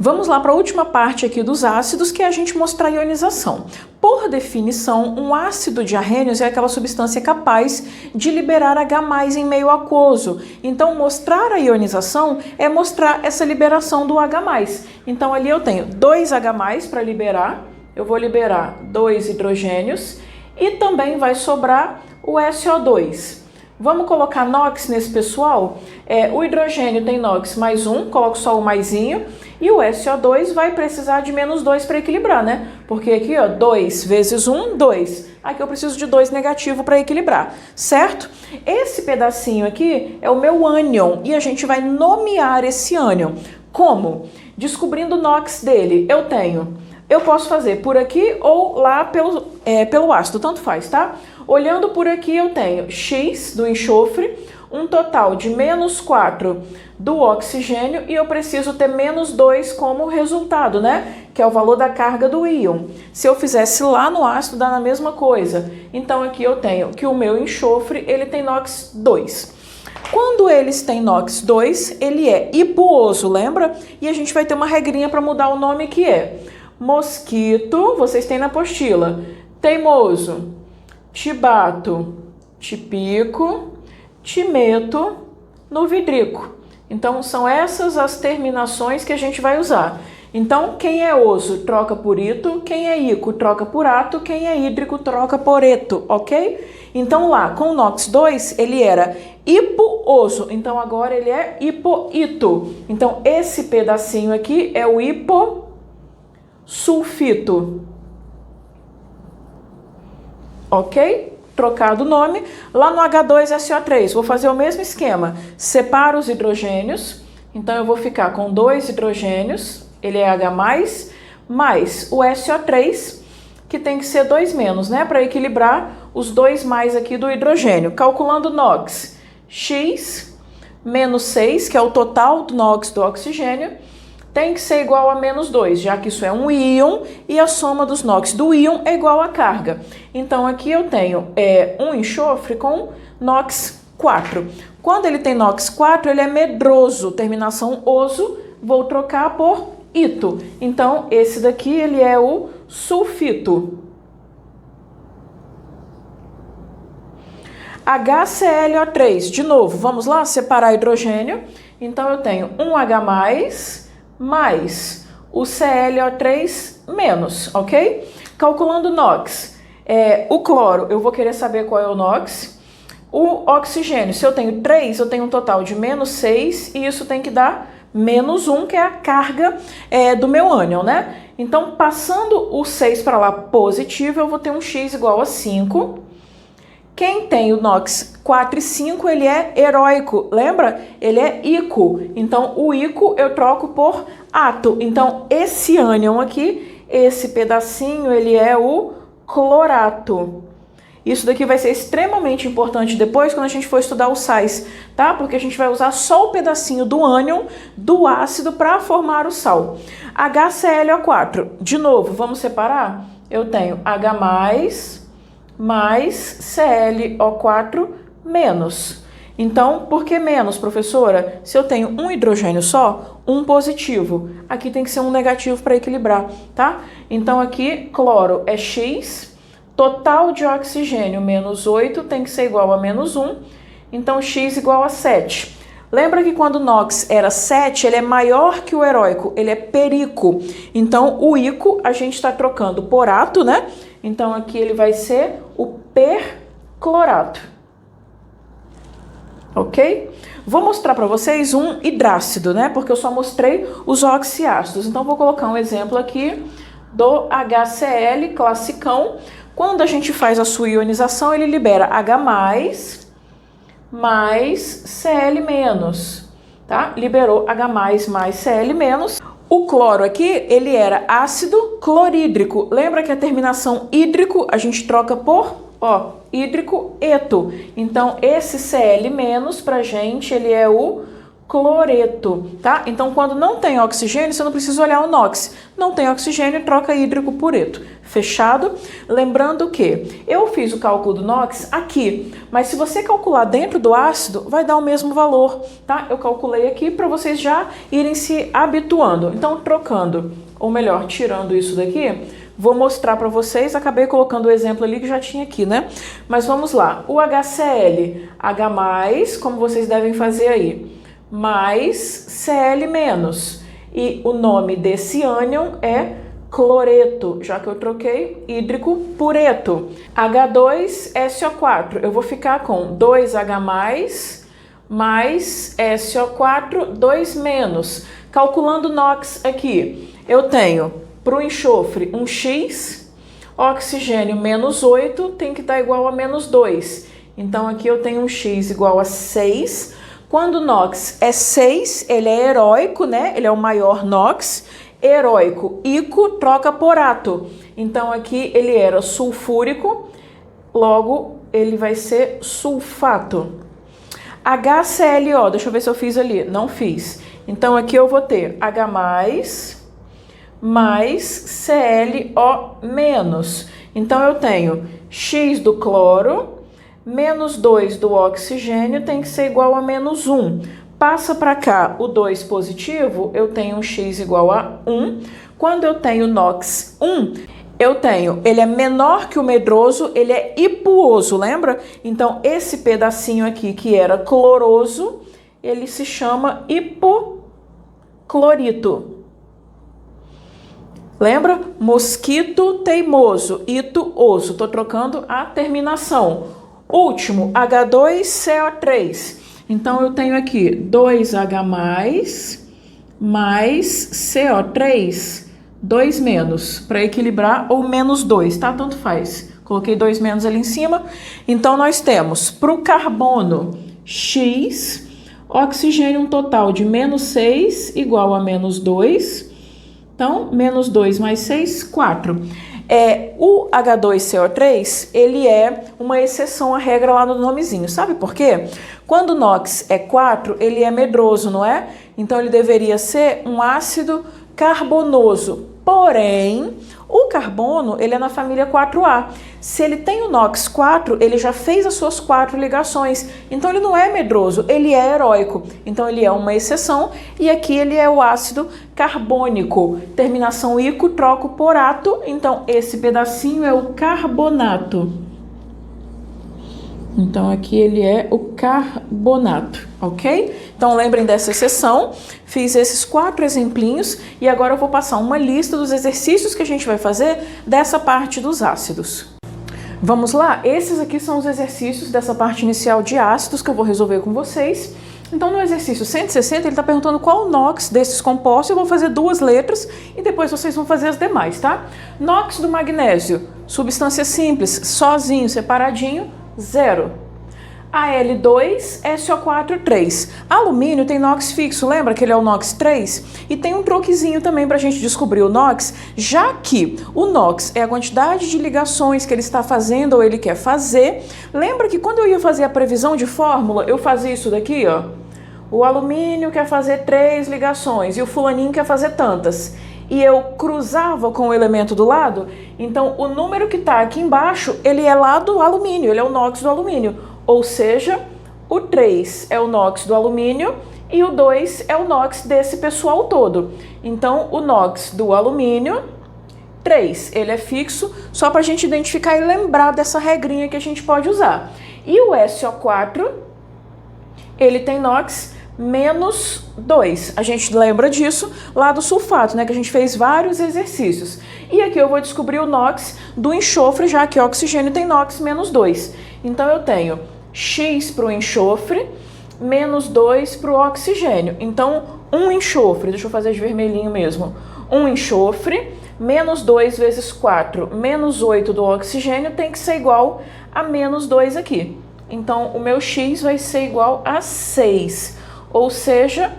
Vamos lá para a última parte aqui dos ácidos, que é a gente mostrar a ionização. Por definição, um ácido diarrênios é aquela substância capaz de liberar H+ em meio aquoso. Então, mostrar a ionização é mostrar essa liberação do H+. Então, ali eu tenho 2H+ para liberar, eu vou liberar 2 hidrogênios e também vai sobrar o SO2. Vamos colocar NOx nesse pessoal? O hidrogênio tem NOx mais 1, coloco só o maisinho, e o SO2 vai precisar de -2 para equilibrar, né? Porque aqui, ó, 2 vezes 1, 2. Aqui eu preciso de 2 negativo para equilibrar, certo? Esse pedacinho aqui é o meu ânion, e a gente vai nomear esse ânion. Como? Descobrindo o NOx dele, eu posso fazer por aqui ou lá pelo ácido, tanto faz, tá? Olhando por aqui eu tenho X do enxofre, um total de -4 do oxigênio e eu preciso ter -2 como resultado, né? Que é o valor da carga do íon. Se eu fizesse lá no ácido, dá na mesma coisa. Então aqui eu tenho que o meu enxofre, ele tem NOx 2. Quando eles têm NOx 2, ele é hiposo, lembra? E a gente vai ter uma regrinha para mudar o nome que é mosquito, vocês têm na apostila, teimoso, tibato, tipico, timeto, no vidrico. Então, são essas as terminações que a gente vai usar. Então, quem é oso troca por ito, quem é ico troca por ato, quem é hídrico troca por eto, ok? Então, lá, com o NOx 2, ele era hipooso, então agora ele é hipoito. Então, esse pedacinho aqui é o hipossulfito. Ok? Trocado o nome. Lá no H2SO3, vou fazer o mesmo esquema. Separo os hidrogênios. Então, eu vou ficar com 2 hidrogênios, ele é H+, mais o SO3, que tem que ser 2-, né? Para equilibrar os 2+ aqui do hidrogênio. Calculando NOx, X menos 6, que é o total do NOx do oxigênio, tem que ser igual a -2, já que isso é um íon e a soma dos NOx do íon é igual à carga. Então, aqui eu tenho um enxofre com NOx 4. Quando ele tem NOx 4, ele é medroso, terminação oso, vou trocar por ito. Então, esse daqui ele é o sulfito. HClO3, de novo, vamos lá separar hidrogênio. Então, eu tenho um H+, mais o ClO3 menos, ok? Calculando NOx, o cloro, eu vou querer saber qual é o NOx. O oxigênio, se eu tenho 3, eu tenho um total de -6 e isso tem que dar -1, que é a carga do meu ânion, né? Então, passando o 6 para lá positivo, eu vou ter um X igual a 5. Quem tem o NOx 4 e 5, ele é heróico, lembra? Ele é ico. Então, o ico eu troco por ato. Então, esse ânion aqui, esse pedacinho, ele é o clorato. Isso daqui vai ser extremamente importante depois, quando a gente for estudar os sais, tá? Porque a gente vai usar só o pedacinho do ânion, do ácido, para formar o sal. HClO4. De novo, vamos separar? Eu tenho H+, mais ClO4 menos. Então, por que menos, professora? Se eu tenho um hidrogênio só, um positivo. Aqui tem que ser um negativo para equilibrar, tá? Então, aqui, cloro é X, total de oxigênio -8 tem que ser igual a -1. Então, X igual a 7. Lembra que quando o NOx era 7, ele é maior que o heróico, ele é perico. Então, o ico a gente está trocando por ato, né? Então, aqui ele vai ser o perclorato. Ok? Vou mostrar para vocês um hidrácido, né? Porque eu só mostrei os oxiácidos. Então, vou colocar um exemplo aqui do HCl classicão. Quando a gente faz a sua ionização, ele libera H+, mais Cl-, tá? Liberou H+, mais Cl-. O cloro aqui, ele era ácido clorídrico. Lembra que a terminação hídrico a gente troca por, hídrico eto. Então, esse Cl- pra gente, ele é o cloreto, tá? Então, quando não tem oxigênio, você não precisa olhar o NOx. Não tem oxigênio, troca hídrico por eto. Fechado? Lembrando que eu fiz o cálculo do NOx aqui, mas se você calcular dentro do ácido, vai dar o mesmo valor, tá? Eu calculei aqui para vocês já irem se habituando. Então, trocando, ou melhor, tirando isso daqui, vou mostrar para vocês, acabei colocando o exemplo ali que já tinha aqui, né? Mas vamos lá. O HCl, H+, como vocês devem fazer aí, mais Cl-. E o nome desse ânion é cloreto, já que eu troquei hídrico por eto. H2SO4, eu vou ficar com 2H+, mais SO4, 2-. Calculando NOx aqui, eu tenho para o enxofre um X, oxigênio -8 tem que dar igual a -2. Então aqui eu tenho um X igual a 6. Quando o NOx é 6, ele é heróico, né? Ele é o maior NOx. Heróico, ico troca por ato. Então aqui ele era sulfúrico, logo ele vai ser sulfato. HClO, deixa eu ver se eu fiz ali. Não fiz. Então aqui eu vou ter H+, mais ClO-. Então eu tenho X do cloro, -2 do oxigênio tem que ser igual a -1. Passa para cá o 2 positivo, eu tenho um X igual a 1. Quando eu tenho NOx 1, ele é menor que o medroso, ele é hipuoso, lembra? Então esse pedacinho aqui que era cloroso, ele se chama hipoclorito. Lembra? Mosquito teimoso, ito-oso. Estou trocando a terminação. Último, H2CO3. Então, eu tenho aqui 2H+, mais CO3, 2-, para equilibrar, ou -2, tá? Tanto faz. Coloquei 2- ali em cima. Então, nós temos, para o carbono, X, oxigênio um total de -6 igual a -2. Então, -2 mais 6, 4. O H2CO3, ele é uma exceção à regra lá no nomezinho. Sabe por quê? Quando o NOx é 4, ele é medroso, não é? Então, ele deveria ser um ácido carbonoso. Porém, o carbono, ele é na família 4A. Se ele tem o NOx 4, ele já fez as suas 4 ligações. Então, ele não é medroso, ele é heróico. Então, ele é uma exceção. E aqui ele é o ácido carbônico. Terminação ico, troco por ato. Então, esse pedacinho é o carbonato. Então, aqui ele é o carbonato, ok? Então, lembrem dessa exceção. Fiz esses 4 exemplinhos e agora eu vou passar uma lista dos exercícios que a gente vai fazer dessa parte dos ácidos. Vamos lá? Esses aqui são os exercícios dessa parte inicial de ácidos que eu vou resolver com vocês. Então, no exercício 160, ele está perguntando qual o NOx desses compostos. Eu vou fazer 2 letras e depois vocês vão fazer as demais, tá? NOx do magnésio, substância simples, sozinho, separadinho, 0. Al2, SO4, 3. Alumínio tem NOx fixo, lembra que ele é o NOx 3? E tem um truquezinho também para a gente descobrir o NOx, já que o NOx é a quantidade de ligações que ele está fazendo ou ele quer fazer. Lembra que quando eu ia fazer a previsão de fórmula, eu fazia isso daqui, ó. O alumínio quer fazer 3 ligações e o fulaninho quer fazer tantas. E eu cruzava com o elemento do lado, então o número que está aqui embaixo, ele é lá do alumínio, ele é o NOx do alumínio. Ou seja, o 3 é o NOx do alumínio e o 2 é o NOx desse pessoal todo. Então, o NOx do alumínio, 3, ele é fixo, só para a gente identificar e lembrar dessa regrinha que a gente pode usar. E o SO4, ele tem NOx -2. A gente lembra disso lá do sulfato, né? Que a gente fez vários exercícios. E aqui eu vou descobrir o NOx do enxofre, já que o oxigênio tem NOx -2. Então eu tenho X para o enxofre, -2 para o oxigênio. Então, um enxofre, deixa eu fazer de vermelhinho mesmo. Um enxofre, -2 vezes 4, -8 do oxigênio tem que ser igual a -2 aqui. Então, o meu X vai ser igual a 6. Ou seja,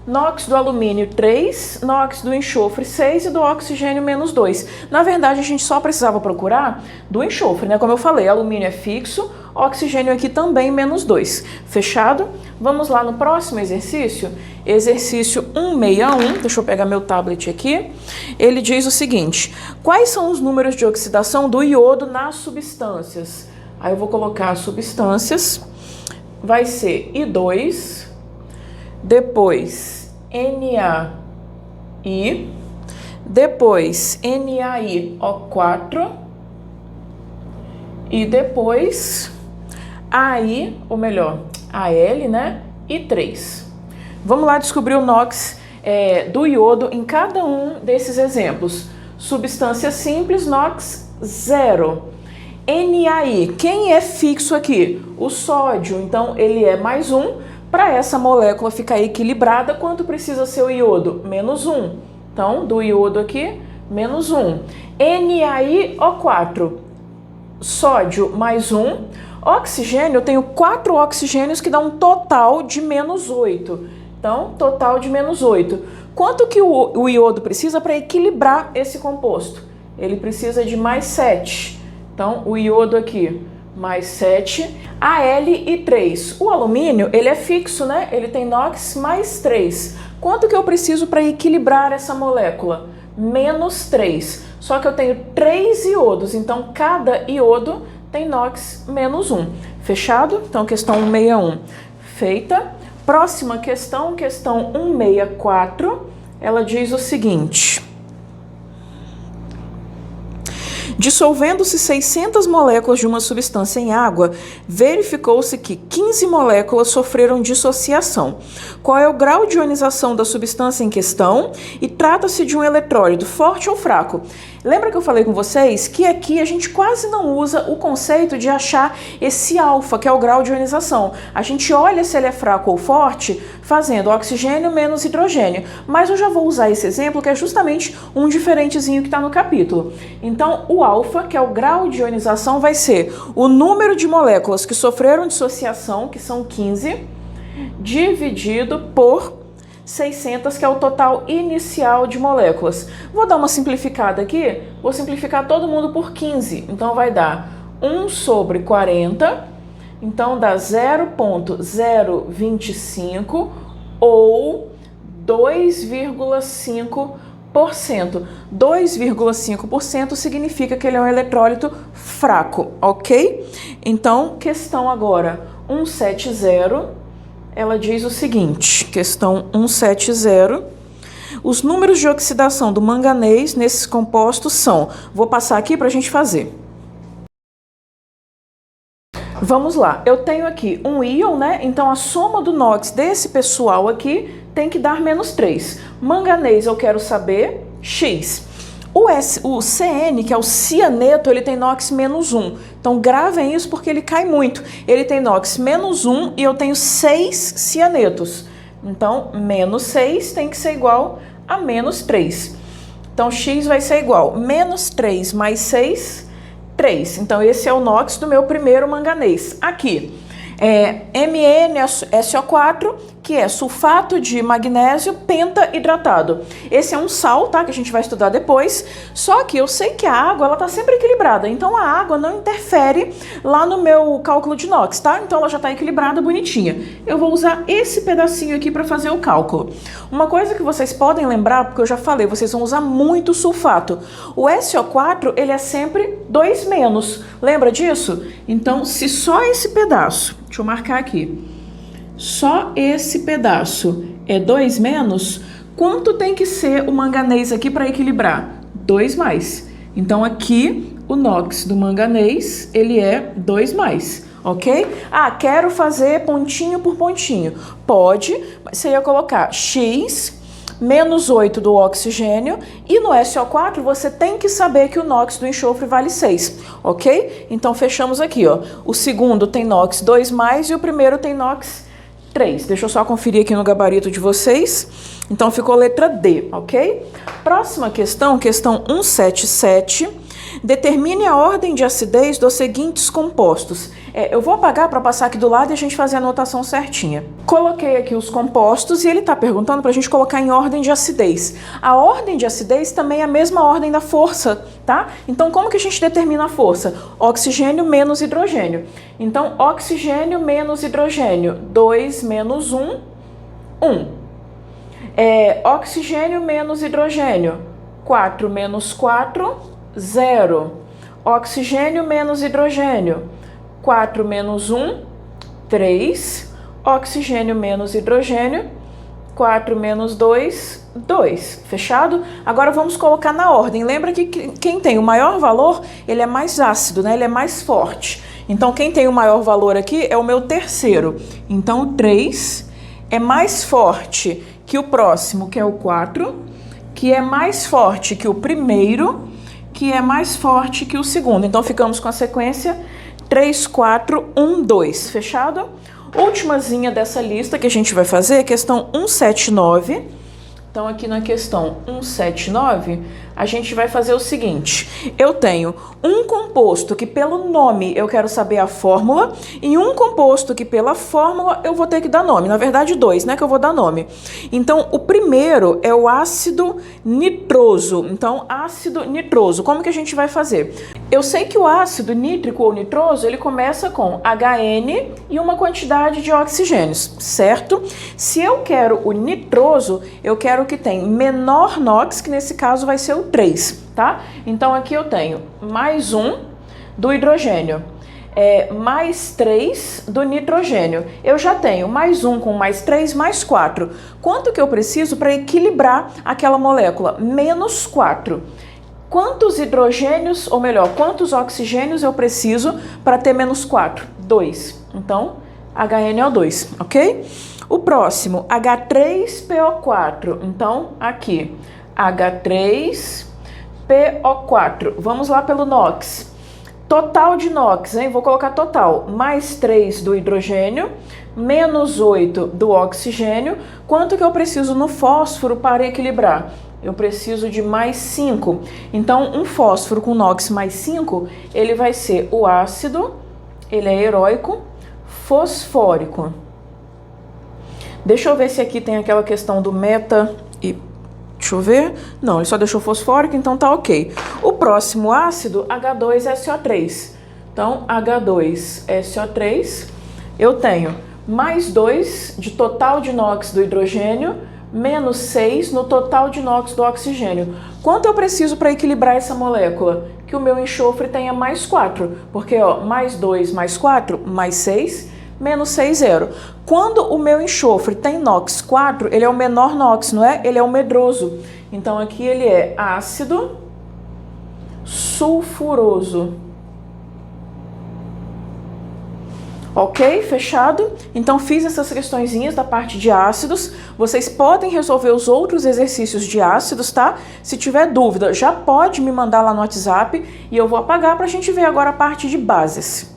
NOx do alumínio 3, NOx do enxofre 6 e do oxigênio -2. Na verdade, a gente só precisava procurar do enxofre, né? Como eu falei, alumínio é fixo, oxigênio aqui também menos 2. Fechado? Vamos lá no próximo exercício. Exercício 161, deixa eu pegar meu tablet aqui. Ele diz o seguinte: quais são os números de oxidação do iodo nas substâncias? Aí eu vou colocar as substâncias. Vai ser I2, depois NaI, depois NaIO4 e depois AI, ou melhor, Al, né? E 3. Vamos lá descobrir o NOx do iodo em cada um desses exemplos. Substância simples, NOx 0. NaI, quem é fixo aqui? O sódio, então ele é mais 1. Para essa molécula ficar equilibrada, quanto precisa ser o iodo? Menos 1. Então, do iodo aqui, menos 1. NaIO4, sódio mais 1. Oxigênio, eu tenho 4 oxigênios que dá um total de menos 8. Então, total de menos 8. Quanto que o iodo precisa para equilibrar esse composto? Ele precisa de mais 7. Então, o iodo aqui, mais 7. Al e 3. O alumínio, ele é fixo, né? Ele tem NOx mais 3. Quanto que eu preciso para equilibrar essa molécula? Menos 3. Só que eu tenho 3 iodos, então cada iodo tem NOx menos 1. Fechado? Então, questão 161 feita. Próxima questão, questão 164, ela diz o seguinte: dissolvendo-se 600 moléculas de uma substância em água, verificou-se que 15 moléculas sofreram dissociação. Qual é o grau de ionização da substância em questão? E trata-se de um eletrólito forte ou fraco? Lembra que eu falei com vocês que aqui a gente quase não usa o conceito de achar esse alfa, que é o grau de ionização. A gente olha se ele é fraco ou forte fazendo oxigênio menos hidrogênio. Mas eu já vou usar esse exemplo, que é justamente um diferentezinho que está no capítulo. Então, o alfa, que é o grau de ionização, vai ser o número de moléculas que sofreram dissociação, que são 15, dividido por 600, que é o total inicial de moléculas. Vou dar uma simplificada aqui, vou simplificar todo mundo por 15, então vai dar 1 sobre 40, então dá 0,025 ou 2,5%. 2,5% significa que ele é um eletrólito fraco, ok? Então, questão agora 170, ela diz o seguinte, questão 170, os números de oxidação do manganês nesses compostos são, vou passar aqui para a gente fazer. Vamos lá, eu tenho aqui um íon, né? Então a soma do NOx desse pessoal aqui tem que dar menos 3. Manganês eu quero saber X. O CN, que é o cianeto, ele tem NOx menos 1. Então gravem isso porque ele cai muito. Ele tem NOx menos 1 e eu tenho 6 cianetos. Então menos 6 tem que ser igual a menos 3. Então X vai ser igual a menos 3 mais 6, 3. Então esse é o NOx do meu primeiro manganês. Aqui, MnSO4, que é sulfato de magnésio pentaidratado. Esse é um sal, tá? Que a gente vai estudar depois. Só que eu sei que a água, ela tá sempre equilibrada. Então a água não interfere lá no meu cálculo de NOx, tá? Então ela já tá equilibrada, bonitinha. Eu vou usar esse pedacinho aqui para fazer o cálculo. Uma coisa que vocês podem lembrar, porque eu já falei, vocês vão usar muito sulfato. O SO4, ele é sempre 2-. Lembra disso? Então, se só esse pedaço, deixa eu marcar aqui, só esse pedaço é 2-, quanto tem que ser o manganês aqui para equilibrar? 2-. Então aqui o NOx do manganês, ele é 2-, ok? Ah, quero fazer pontinho por pontinho. Pode, mas você ia colocar X menos 8 do oxigênio, e no SO4 você tem que saber que o NOx do enxofre vale 6, ok? Então fechamos aqui, ó. O segundo tem NOx 2+, e o primeiro tem NOx 3. Deixa eu só conferir aqui no gabarito de vocês. Então ficou letra D, ok? Próxima questão, questão 177. Determine a ordem de acidez dos seguintes compostos. Eu vou apagar para passar aqui do lado e a gente fazer a anotação certinha. Coloquei aqui os compostos e ele está perguntando para a gente colocar em ordem de acidez. A ordem de acidez também é a mesma ordem da força, tá? Então, como que a gente determina a força? Oxigênio menos hidrogênio. Então, oxigênio menos hidrogênio, 2 menos 1, 1. Oxigênio menos hidrogênio, 4 menos 4, 0. Oxigênio menos hidrogênio, 4 menos 1, 3. Oxigênio menos hidrogênio, 4 menos 2, 2. Fechado? Agora vamos colocar na ordem. Lembra que quem tem o maior valor, ele é mais ácido, né? Ele é mais forte. Então, quem tem o maior valor aqui é o meu terceiro. Então, o 3 é mais forte que o próximo, que é o 4, que é mais forte que o primeiro, que é mais forte que o segundo. Então, ficamos com a sequência 3, 4, 1, 2. Fechado? Ultimazinha dessa lista que a gente vai fazer, questão 179. Então, aqui na questão 179, a gente vai fazer o seguinte. Eu tenho um composto que pelo nome eu quero saber a fórmula e um composto que pela fórmula eu vou ter que dar nome. Na verdade, 2, né, que eu vou dar nome. Então, o primeiro é o ácido nitroso. Então, ácido nitroso. Como que a gente vai fazer? Eu sei que o ácido nítrico ou nitroso, ele começa com HN e uma quantidade de oxigênios, certo? Se eu quero o nitroso, eu quero que tenha menor NOx, que nesse caso vai ser o 3, tá? Então, aqui eu tenho mais 1 do hidrogênio, mais 3 do nitrogênio. Eu já tenho mais 1 com mais 3, mais 4. Quanto que eu preciso para equilibrar aquela molécula? Menos 4. Quantos hidrogênios, ou melhor, quantos oxigênios eu preciso para ter menos 4? 2. Então, HNO2, ok? O próximo, H3PO4. Então, aqui, H3PO4. Vamos lá pelo NOx. Total de NOx, hein? Vou colocar total. Mais 3 do hidrogênio, menos 8 do oxigênio. Quanto que eu preciso no fósforo para equilibrar? Eu preciso de mais 5. Então, um fósforo com NOx mais 5, ele vai ser o ácido, ele é heróico, fosfórico. Deixa eu ver se aqui tem aquela questão do meta e... Deixa eu ver. Não, ele só deixou fosfórico, então tá ok. O próximo ácido, H2SO3. Então, H2SO3, eu tenho mais 2 de total de NOx do hidrogênio, menos 6 no total de NOx do oxigênio. Quanto eu preciso para equilibrar essa molécula? Que o meu enxofre tenha mais 4, porque ó, mais 2 mais 4, mais 6, menos 6, 0. Quando o meu enxofre tem NOx 4, ele é o menor NOx, não é? Ele é o medroso. Então aqui ele é ácido sulfuroso. Ok? Fechado? Então fiz essas questõezinhas da parte de ácidos. Vocês podem resolver os outros exercícios de ácidos, tá? Se tiver dúvida, já pode me mandar lá no WhatsApp e eu vou apagar para a gente ver agora a parte de bases.